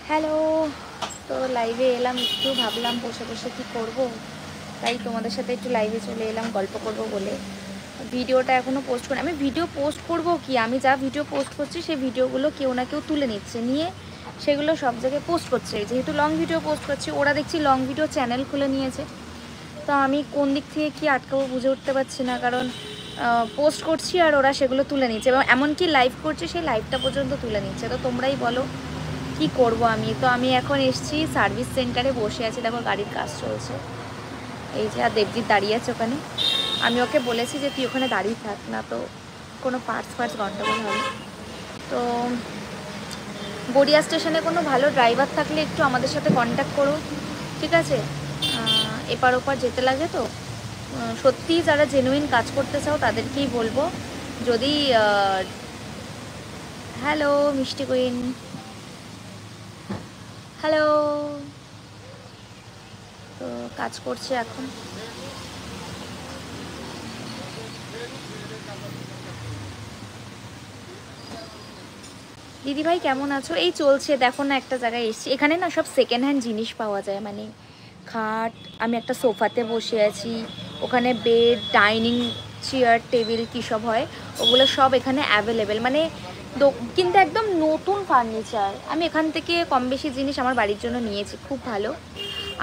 Hello. তো লাইভে এলাম, একটু ভাবলাম বসে বসে কী করব, তাই তোমাদের সাথে একটু লাইভে চলে এলাম গল্প করব বলে। ভিডিওটা এখনও পোস্ট করি, আমি ভিডিও পোস্ট করব কি, আমি যা ভিডিও পোস্ট করছি সেই ভিডিওগুলো কেউ না কেউ তুলে নিচ্ছে, নিয়ে সেগুলো সব জায়গায় পোস্ট করছে। যেহেতু লং ভিডিও পোস্ট করছি, ওরা দেখছি লং ভিডিও চ্যানেল খুলে নিয়েছে। তো আমি কোন দিক থেকে কি আটকাবো বুঝে উঠতে পারছি না, কারণ পোস্ট করছি আর ওরা সেগুলো তুলে নিচ্ছে, এবং এমনকি লাইভ করছে সেই লাইভটা পর্যন্ত তুলে নিচ্ছে। তো তোমরাই বলো কি করব আমি। তো আমি এখন এসেছি সার্ভিস সেন্টারে, বসে আছি, দেখো গাড়ির কাজ চলছে। এই যে আর দেবজিৎ দাঁড়িয়ে আছে ওখানে। আমি ওকে বলেছি যে তুই ওখানে দাঁড়িয়ে থাক, না তো কোনো পার্টস গন্ডগোল হবে। তো গড়িয়া স্টেশনে কোনো ভালো ড্রাইভার থাকলে একটু আমাদের সাথে কন্ট্যাক্ট করো, ঠিক আছে? এপার ওপার যেতে লাগে তো, সত্যিই যারা জেনুইন কাজ করতে চাও তাদেরকেই বলবো। যদি হ্যালো মিষ্টি কুইন, হ্যালো। তো কাজ করছে এখন। দিদিভাই কেমন আছো? এই চলছে, দেখো না একটা জায়গায় এসেছি, এখানে না সব সেকেন্ড হ্যান্ড জিনিস পাওয়া যায়, মানে খাট, আমি একটা সোফাতে বসে আছি, ওখানে বেড, ডাইনিং চেয়ার, টেবিল কী সব হয় ওগুলো সব এখানে অ্যাভেলেবেল, মানে কিন্তু একদম নতুন ফার্নিচার। আমি এখান থেকে কম বেশি জিনিস আমার বাড়ির জন্য নিয়েছি, খুব ভালো।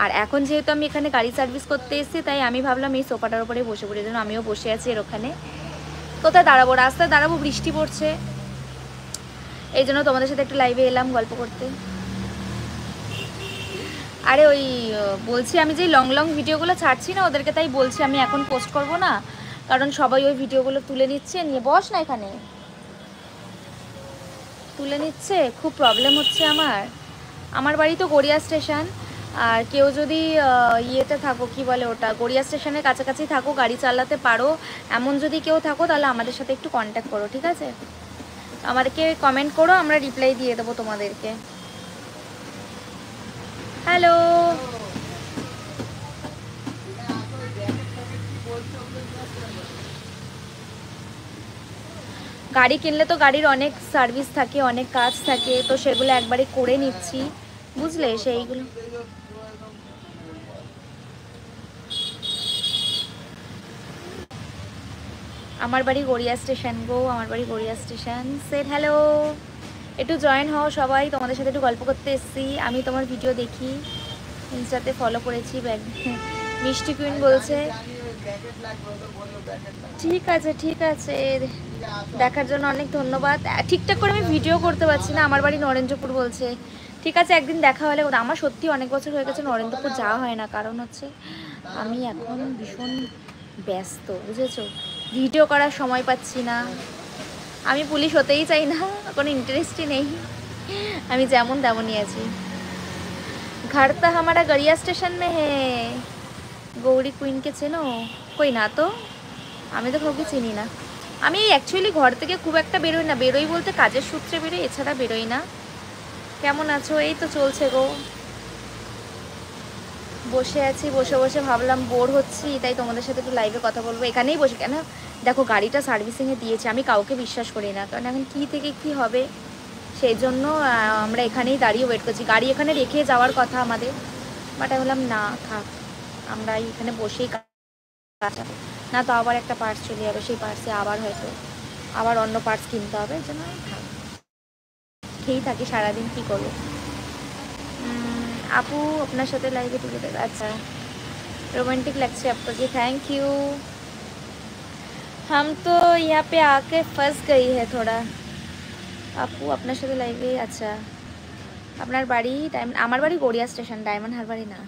আর এখন যেহেতু আমি এখানে গাড়ি সার্ভিস করতে এসেছি, তাই আমি ভাবলাম এই সোফাটার উপরে বসে পড়ি, জন্য আমিও বসে আছি এর ওখানে। কোথায় দাঁড়াবো? রাস্তায় দাঁড়াবো, বৃষ্টি পড়ছে, এই জন্য তোমাদের সাথে একটু লাইভে এলাম গল্প করতে। আরে ওই বলছি, আমি যেই লং লং ভিডিওগুলো ছাড়ছি না ওদেরকে, তাই বলছি আমি এখন পোস্ট করব না, কারণ সবাই ওই ভিডিওগুলো তুলে নিচ্ছে, নিয়ে বস না এখানে, তুলে নিচ্ছে, খুব প্রবলেম হচ্ছে আমার বাড়ি তো গড়িয়া স্টেশন। আর কেউ যদি ইয়েতে থাকো, কি বলে ওটা, গড়িয়া স্টেশনের কাছাকাছি থাকো, গাড়ি চালাতে পারো, এমন যদি কেউ থাকো, তাহলে আমাদের সাথে একটু কন্ট্যাক্ট করো, ঠিক আছে? আমাদেরকে কমেন্ট করো, আমরা রিপ্লাই দিয়ে দেবো তোমাদেরকে। হ্যালো। গাড়ি কিনলে তো গাড়ির অনেক সার্ভিস থাকে, অনেক কাজ থাকে, তো সেগুলো একবারে করে নিচ্ছি, বুঝলে? সেইগুলো আমার বাড়ি গড়িয়া স্টেশন গো, আমার বাড়ি গড়িয়া স্টেশন। সেট হ্যালো, একটু জয়েন হও সবাই, তোমাদের সাথে একটু গল্প করতে এসেছি। আমি তোমার ভিডিও দেখি, ইনস্টাতে ফলো করেছি। মিষ্টি কুইন বলছে ঠিক আছে ঠিক আছে, দেখার জন্য অনেক ধন্যবাদ। ঠিকঠাক করে আমি ভিডিও করতে পারছি না, আমার বাড়ি নরেন্দ্রপুর বলছে। ঠিক আছে, একদিন দেখা হলে। আমার সত্যি অনেক বছর হয়ে গেছে নরেন্দ্রপুর যাওয়া হয় না, কারণ হচ্ছে আমি এখন ভীষণ ব্যস্ত, বুঝেছো? ভিডিও করার সময় পাচ্ছি না। আমি পুলিশ হতেই চাই না, কোনো ইন্টারেস্টই নেই, আমি যেমন তেমনই আছি। घर तो हमारा गड़िया स्टेशन में है। গৌরী কুইনকে চেনো? কই না তো, আমি তো কাউকে চিনি না। আমি অ্যাকচুয়ালি ঘর থেকে খুব একটা বেরোই না, বেরোই বলতে কাজের সূত্রে বেরোই, এছাড়া বেরোই না। কেমন আছো? এই তো চলছে গো, বসে আছি, বসে বসে ভাবলাম বোর হচ্ছি, তাই তোমাদের সাথে একটু লাইভে কথা বলবো। এখানেই বসে, কেন দেখো গাড়িটা সার্ভিসিংয়ে দিয়েছে, আমি কাউকে বিশ্বাস করি না, কারণ এখন কী থেকে কি হবে, সেই জন্য আমরা এখানেই দাঁড়িয়ে ওয়েট করছি। গাড়ি এখানে রেখে যাওয়ার কথা আমাদের, বাট আমি বললাম না থাক, আমরা এখানে বসেই কাজটা, না তো আবার একটা পার্টস চলে যাবে, সেই পার্টসে আবার হয়তো আবার অন্য পার্টস কিনতে হবে, এই জন্য থাক, খেয়েই থাকি সারাদিন, কী করবো। আপু আপনার সাথে লাইভে ঢুকে দেবে, আচ্ছা रोमांटिक लगছে आपको, थैंक यू। हम तो यहाँ पे आके फंस गई है थोड़ा। আপু আপনার সাথে লাইভে, আচ্ছা আপনার বাড়ি আমার বাড়ি গড়িয়া স্টেশন, ডায়মন্ড হারবারে না।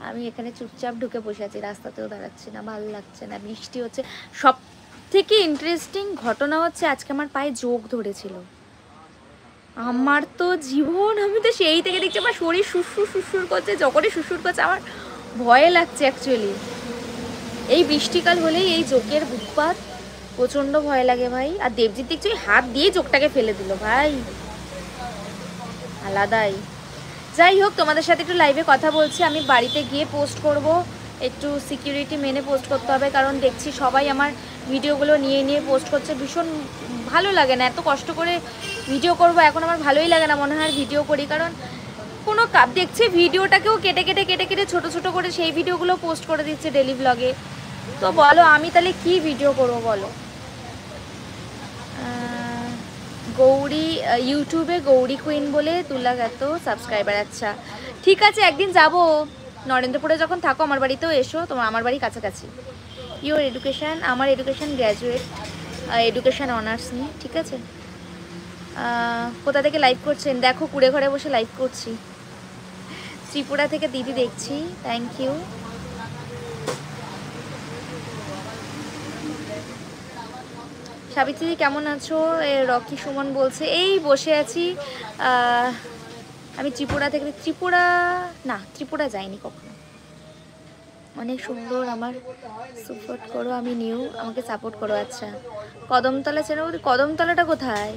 আমি এখানে চুপচাপ ঢুকে বসে আছি, রাস্তাতেও দাঁড়াচ্ছি না, ভালো লাগছে না, বৃষ্টি হচ্ছে। সব থেকে ইন্টারেস্টিং ঘটনা হচ্ছে আজকে আমার পায়ে যোগ ধরেছিল। আমার তো জীবন, আমি তো সেই থেকে দেখছি আমার শরীর সুরসুর করছে, যখনই সুরসুর করছে আমার ভয় লাগছে অ্যাকচুয়ালি। এই বৃষ্টিকাল হলেই এই জোকের উৎপাত প্রচণ্ড ভয় লাগে ভাই। আর দেবজিৎ দেখছি হাত দিয়ে চোখটাকে ফেলে দিল ভাই, আলাদাই। যাই হোক, তোমাদের সাথে একটু লাইভে কথা বলছি, আমি বাড়িতে গিয়ে পোস্ট করব, একটু সিকিউরিটি মেনে পোস্ট করতে হবে, কারণ দেখছি সবাই আমার ভিডিওগুলো নিয়ে নিয়ে পোস্ট করছে, ভীষণ ভালো লাগে না, এত কষ্ট করে ভিডিও করব এখন আমার ভালোই লাগে না, মনে হয় ভিডিও করি, কারণ কোনো দেখছি ভিডিওটাকেও কেটে কেটে কেটে কেটে ছোটো ছোটো করে সেই ভিডিওগুলো পোস্ট করে দিচ্ছে ডেলি ব্লগে। তো বলো আমি তাহলে কি ভিডিও করব বলো। গৌরী ইউটিউবে গৌরী কুইন বলে 2,00,000 সাবস্ক্রাইবার। আচ্ছা ঠিক আছে, একদিন যাব নরেন্দ্রপুরে যখন থাকো আমার বাড়িতেও এসো, তোমার আমার বাড়ি কাছাকাছি। ইউর এডুকেশান, আমার এডুকেশান গ্র্যাজুয়েট, এডুকেশান অনার্স নিয়ে। ঠিক আছে, কোথা থেকে লাইভ করছেন? দেখো কুড়ে ঘরে বসে লাইভ করছি, ত্রিপুরা থেকে দিদি দেখছি, থ্যাংক ইউ। সাবিত্রী কেমন আছো? রকি সুমন বলছে এই বসে আছি। আমি ত্রিপুরা থেকে, ত্রিপুরা যাইনি কখনো। অনেক সুন্দর, আমার সাপোর্ট করো, আমি নিউ, আমাকে সাপোর্ট করো। আচ্ছা কদমতলা চেনো? কদমতলাটা কোথায়?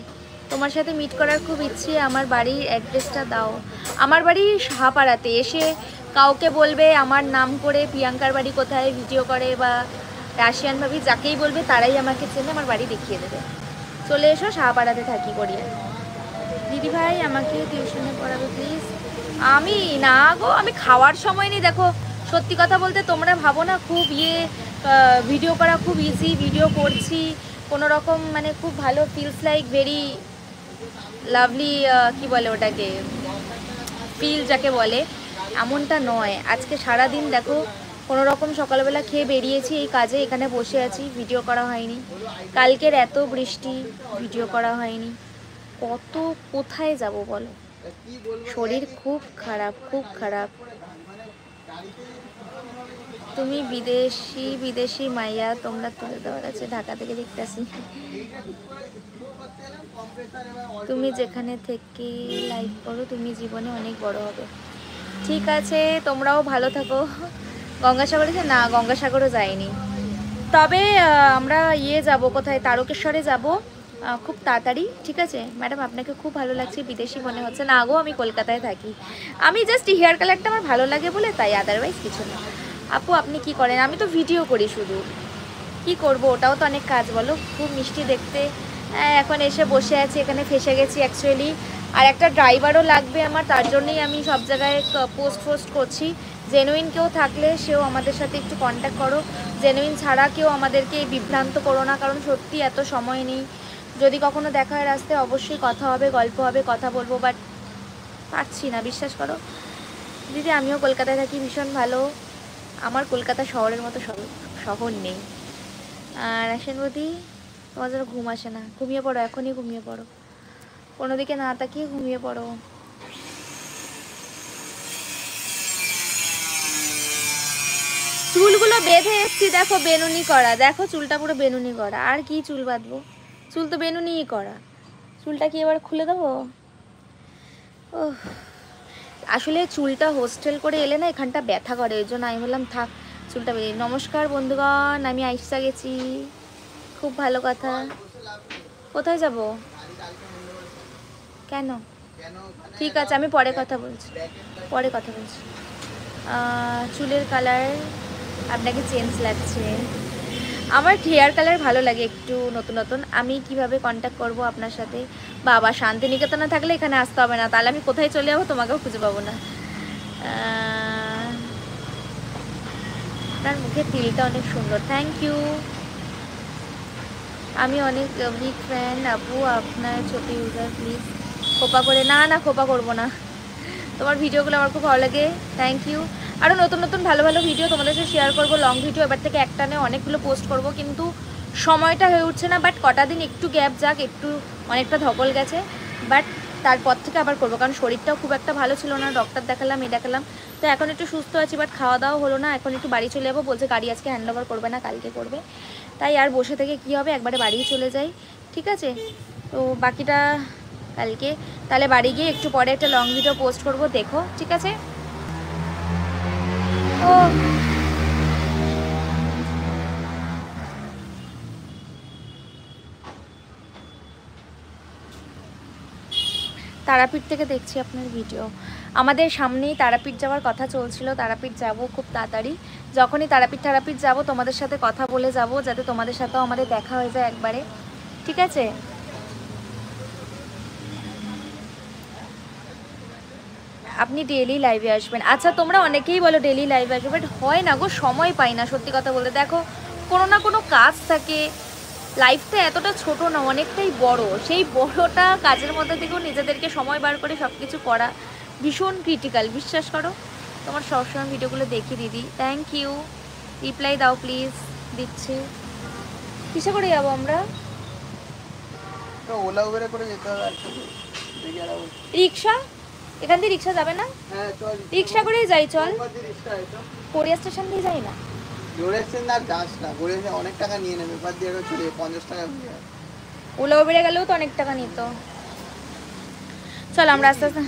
তোমার সাথে মিট করার খুব ইচ্ছে, আমার বাড়ির অ্যাড্রেসটা দাও। আমার বাড়ি সাহাপাড়াতে, এসে কাউকে বলবে আমার নাম করে প্রিয়াঙ্কার বাড়ি কোথায় ভিডিও করে বা রাশিয়ান ভাবি যাকেই বলবে তারাই আমাকে চেনে, আমার বাড়ি দেখিয়ে দেবে। চলে এসো, সাহাপাড়াতে থাকি করিয়া। দিদিভাই আমাকে টিউশনে পড়াবে প্লিজ। আমি না গো, আমি খাওয়ার সময় নেই। দেখো সত্যি কথা বলতে তোমরা ভাবো না খুব ভিডিও করা খুব ইজি, ভিডিও করছি কোনো রকম মানে খুব ভালো, ফিলস লাইক ভেরি লাভলি, কি বলে ওটাকে, ফিল যাকে বলে, এমনটা নয়। আজকে সারাদিন দেখো কোনো রকম সকালবেলা খেয়ে বেরিয়েছি এই কাজে, এখানে বসে আছি, ভিডিও করা হয়নি। কালকের এত বৃষ্টি, ভিডিও করা হয়নি। কত কোথায় যাব বলো, শরীর খুব খারাপ, খুব খারাপ। তুমি বিদেশি মাইয়া, তোমরা তুলে দেওয়ার আছে, ঢাকা থেকে দেখতেছি। তুমি যেখানে থেকে লাইভ করো তুমি জীবনে অনেক বড় হবে। ঠিক আছে, তোমরাও ভালো থাকো। গঙ্গাসাগরে না, গঙ্গাসাগরও যাইনি, তবে আমরা যাব কোথায়, তারকেশ্বরে যাব খুব তাড়াতাড়ি। ঠিক আছে ম্যাডাম, আপনাকে খুব ভালো লাগছে, বিদেশি মনে হচ্ছে না গো, আমি কলকাতায় থাকি। আমি জাস্ট হেয়ার কালারটা আমার ভালো লাগে বলে তাই, আদারওয়াইজ কিছু না। আপু আপনি কি করেন? আমি তো ভিডিও করি শুধু, কি করব, ওটাও তো অনেক কাজ বলো। খুব মিষ্টি দেখতে। এখন এসে বসে আছি, এখানে ফেসে গেছি অ্যাকচুয়ালি। আর একটা ড্রাইভারও লাগবে আমার, তার জন্যই আমি সব জায়গায় পোস্ট করছি। জেনুইন কেউ থাকলে সেও আমাদের সাথে একটু কন্ট্যাক্ট করো, জেনুইন ছাড়া কেউ আমাদেরকে বিভ্রান্ত করো না, কারণ সত্যি এত সময় নেই। যদি কখনো দেখা হয় রাস্তায় অবশ্যই কথা হবে, গল্প হবে, কথা বলবো, বাট পারছি না, বিশ্বাস করো দিদি। আমিও কলকাতায় থাকি, ভীষণ ভালো। আমার কলকাতা শহরের মতো শহর নেই। আর রাশিয়ানবতী, তোমার যেন ঘুম আসে না, ঘুমিয়ে পড়ো, এখনই ঘুমিয়ে পড়ো, কোনো দিকে না তাকিয়ে ঘুমিয়ে পড়ো। চুলগুলো বেঁধে এসছি, দেখো বেনুনি করা, দেখো চুলটা পুরো বেনুনি করা। আর কি চুল বাঁধবো, চুল তো বেনুনিই করা, চুলটা কি এবার খুলে দেবো? ও আসলে চুলটা হোস্টেল করে এলে না এখানটা ব্যথা করে, ওই জন্য আমি বললাম থাক চুলটা বেরিয়ে। নমস্কার বন্ধুগণ, আমি আইসা গেছি, খুব ভালো কথা। কোথায় যাব? কেন? ঠিক আছে আমি পরে কথা বলছি, চুলের কালার আপনাকে চেঞ্জ লাগছে। আমার হেয়ার কালার ভালো লাগে একটু নতুন নতুন। আমি কিভাবে কন্ট্যাক্ট করব আপনার সাথে? বাবা শান্তিনিকেতনে থাকলে এখানে আসতে হবে না, তাহলে আমি কোথায় চলে যাবো, তোমাকেও খুঁজে পাবো না। আপনার মুখে তিলটা অনেক সুন্দর, থ্যাংক ইউ। আমি অনেক বিগ ফ্যান আপু, আপনার ছোট ইউজার, প্লিজ খোপা করে। না খোপা করবো না, তোমার ভিডিওগুলো আমার খুব ভালো লাগে, থ্যাংক ইউ। আরও নতুন নতুন ভালো ভালো ভিডিও তোমাদের সাথে শেয়ার করবো, লং ভিডিও এবার থেকে একটানে অনেকগুলো পোস্ট করব, কিন্তু সময়টা হয়ে উঠছে না। বাট কটা দিন একটু গ্যাপ যাক, একটু অনেকটা ধকল গেছে, বাট তারপর থেকে আবার করবো, কারণ শরীরটাও খুব একটা ভালো ছিল না, ডক্টর দেখালাম, দেখালাম, তো এখন একটু সুস্থ আছি, বাট খাওয়া দাওয়া হলো না। এখন একটু বাড়ি চলে যাবো, বলছে গাড়ি আজকে হ্যান্ড ওভার করবে না, কালকে করবে, তাই আর বসে থেকে কি হবে, একবারে বাড়ি চলে যাই। ঠিক আছে, তো বাকিটা কালকে, তাহলে বাড়ি গিয়ে একটু পরে একটা লং ভিডিও পোস্ট করব, দেখো। ঠিক আছে, ও তারাপীঠ থেকে দেখছি আপনার ভিডিও। আমাদের সামনেই তারাপীঠ যাওয়ার কথা চলছিল, তারাপীঠ যাব খুব তাড়াতাড়ি। যখনই তারাপীঠ যাব তোমাদের সাথে কথা বলে যাব, যাতে তোমাদের সাথেও আমাদের দেখা হয়ে যায় একবারে। ঠিক আছে, আপনি ডেইলি লাইভে আসবেন। আচ্ছা তোমরা অনেকেই বলো ডেইলি লাইভে আসবে, বাট হয় না গো, সময় পাই না সত্যি কথা বলতে। দেখো কোনো না কোনো কাজ থাকে, লাইফটা এতটা ছোট না, অনেকটাই বড়। সেই বড়টা কাজের মধ্যে থেকেও নিজেদেরকে সময় বার করে সব কিছু করা ভীষণ ক্রিটিক্যাল, বিশ্বাস করো। তোমার সবসময় ভিডিওগুলো দেখি দিদি, থ্যাংক ইউ। রিপ্লাই দাও প্লিজ। দিচ্ছি। কিসে করে যাবো আমরা? ওলা উবেরে করে যেতে হবে। রিক্সা? এখান দিয়ে রিক্সা যাবে না? হ্যাঁ চল, রিক্সা করেই যাই, চল। রিক্সা আছে কোরিয়া স্টেশন দিয়ে যাই না? কোরিয়া স্টেশন আর যাস না, কোরিয়া অনেক টাকা নিয়ে নেবে, এবার দিয়ে চলে 50 টাকা হয়ে যায়। ওলা উবেরে গেলেও তো অনেক টাকা নিত। চল আমরা আস্তে আস্তে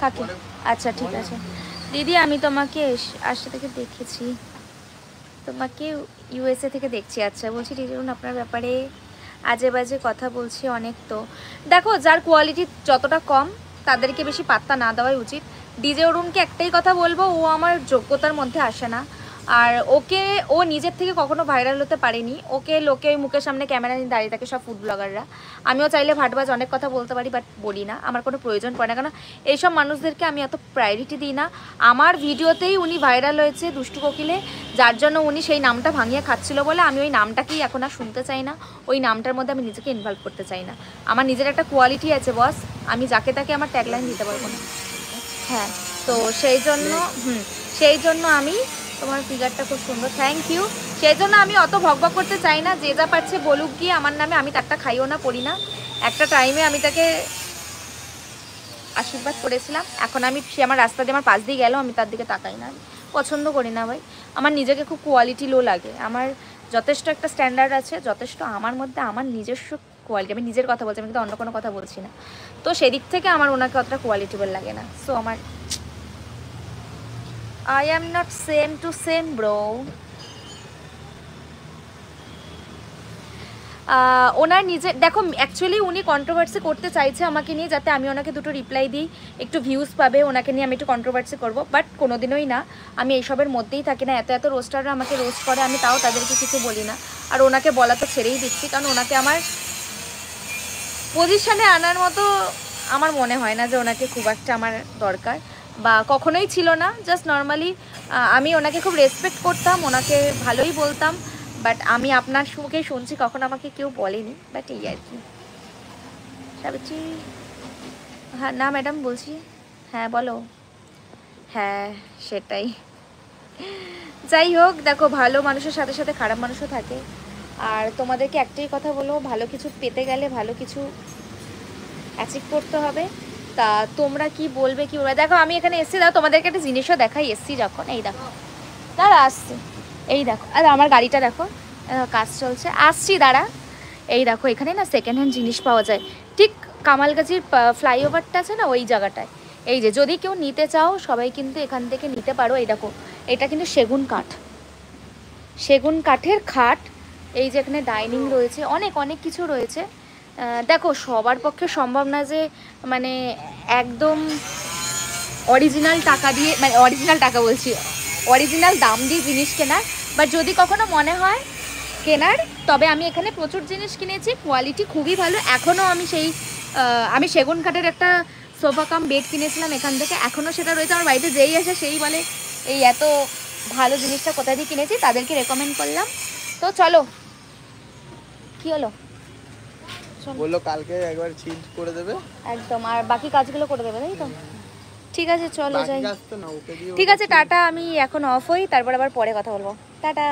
কাকি। আচ্ছা ঠিক আছে দিদি, আমি তোমাকে আসছে থেকে দেখেছি, তোমাকে ইউএসএ থেকে দেখছি। আচ্ছা বলছি টিজরুন আপনার ব্যাপারে আজে বাজে কথা বলছি অনেক। তো দেখো, যার কোয়ালিটি যতটা কম তাদেরকে বেশি পাত্তা না দেওয়াই উচিত। ডিজে অরুণকে একটাই কথা বলবো, ও আমার যোগ্যতার মধ্যে আসে না। আর ও নিজের থেকে কখনো ভাইরাল হতে পারেনি। ওকে লোকে ওই মুখের সামনে ক্যামেরা নিয়ে দাঁড়িয়ে থাকে সব ফুড ব্লগাররা। আমিও চাইলে ভাটবাজ অনেক কথা বলতে পারি, বাট বলি না, আমার কোনো প্রয়োজন পড়ে না। কারণ এইসব মানুষদেরকে আমি এত প্রায়োরিটি দিই না। আমার ভিডিওতেই উনি ভাইরাল হয়েছে দুষ্টু কোকিলে, যার জন্য উনি সেই নামটা ভাঙিয়ে খাচ্ছিল বলে আমি ওই নামটাকেই এখন আর শুনতে চাই না। ওই নামটার মধ্যে আমি নিজেকে ইনভলভ করতে চাই না। আমার নিজের একটা কোয়ালিটি আছে বস, আমি যাকে তাকে আমার ট্যাগলাইন দিতে পারবো না। হ্যাঁ, তো সেই জন্য আমি, তোমার ফিগারটা খুব সুন্দর, থ্যাংক ইউ। সেই জন্য আমি অত ভকভক করতে চাই না, যে যা পাচ্ছে বলুক গিয়ে আমার নামে, আমি তারটা খাইও না, পড়ি না। একটা টাইমে আমি তাকে আশীর্বাদ করেছিলাম, এখন সে আমার রাস্তা দিয়ে আমার পাশ দিয়ে গেল, আমি তার দিকে তাকাই না, পছন্দ করি না ভাই। আমার নিজেকে খুব কোয়ালিটি লো লাগে। আমার যথেষ্ট একটা স্ট্যান্ডার্ড আছে, যথেষ্ট আমার মধ্যে আমার নিজস্ব কোয়ালিটি। আমি নিজের কথা বলছি, আমি কিন্তু অন্য কোনো কথা বলছি না। তো সেদিক থেকে আমার ওনাকে অতটা কোয়ালিটিবল লাগে না। সো আমার I am not same to same bro. ওনার নিজে দেখো, অ্যাকচুয়ালি উনি কন্ট্রোভার্সি করতে চাইছে আমাকে নিয়ে, যাতে আমি ওনাকে দুটো রিপ্লাই দিই, একটু ভিউজ পাবে, ওনাকে নিয়ে আমি একটু কন্ট্রোভার্সি করবো। বাট কোনোদিনই না, আমি এইসবের মধ্যেই থাকি না। এত রোস্টাররা আমাকে রোস্ট করে, আমি তাও তাদেরকে কিছু বলি না। আর ওনাকে বলা তো ছেড়েই দিচ্ছি, কারণ ওনাকে আমার পজিশনে আনার মতো আমার মনে হয় না যে ওনাকে খুব একটা আমার দরকার, বা কখনোই ছিল না। জাস্ট নর্মালি আমি ওনাকে খুব রেসপেক্ট করতাম, ওনাকে ভালোই বলতাম। বাট আমি আপনার মুখে শুনছি, কখন আমাকে কেউ বলেনি, বাট এই আর কি। সাবিত্রী, হ্যাঁ না ম্যাডাম বলছি, হ্যাঁ বলো। হ্যাঁ সেটাই। যাই হোক, দেখো ভালো মানুষের সাথে সাথে খারাপ মানুষও থাকে। আর তোমাদেরকে একটাই কথা বলবো, ভালো কিছু পেতে গেলে ভালো কিছু অ্যাচিভ করতে হবে। তা তোমরা কি বলবে কি বলবে? দেখো আমি এখানে এসছি, দাও তোমাদেরকে একটা জিনিসও দেখাই। এসছি যখন, এই দেখো, দাঁড়া আসছি, এই দেখো, আর আমার গাড়িটা দেখো, কাজ চলছে, আসছি দাঁড়া। এই দেখো, এখানে না সেকেন্ড হ্যান্ড জিনিস পাওয়া যায়, ঠিক কামালগাছির ফ্লাইওভারটা আছে না, ওই জায়গাটায়। এই যে যদি কেউ নিতে চাও সবাই কিন্তু এখান থেকে নিতে পারো। এই দেখো, এটা কিন্তু সেগুন কাঠের খাট। এই যে এখানে ডাইনিং রয়েছে, অনেক কিছু রয়েছে। দেখো সবার পক্ষে সম্ভব না যে মানে একদম অরিজিনাল টাকা দিয়ে, মানে অরিজিনাল টাকা বলছি, অরিজিনাল দাম দিয়ে জিনিস কেনার। বাট যদি কখনো মনে হয় কেনার, তবে আমি এখানে প্রচুর জিনিস কিনেছি, কোয়ালিটি খুবই ভালো। এখনও আমি সেগুন কাঠের একটা সোফা কাম বেড কিনেছিলাম এখান থেকে, এখনও সেটা রয়েছে আমার বাড়িতে। যেই আসে সেই বলে এই এত ভালো জিনিসটা কোথা দিয়ে কিনেছি, তাদেরকে রেকমেন্ড করলাম। তো চলো, কি হলো বললো কালকে একবার চেঞ্জ করে দেবে একদম, আর বাকি কাজগুলো করে দেবে, তাই তো? ঠিক আছে চলো যাই। না, ওকে দিয়ে ঠিক আছে টাটা, আমি এখন অফ হই, তারপর আবার পরে কথা বলবো। টাটা।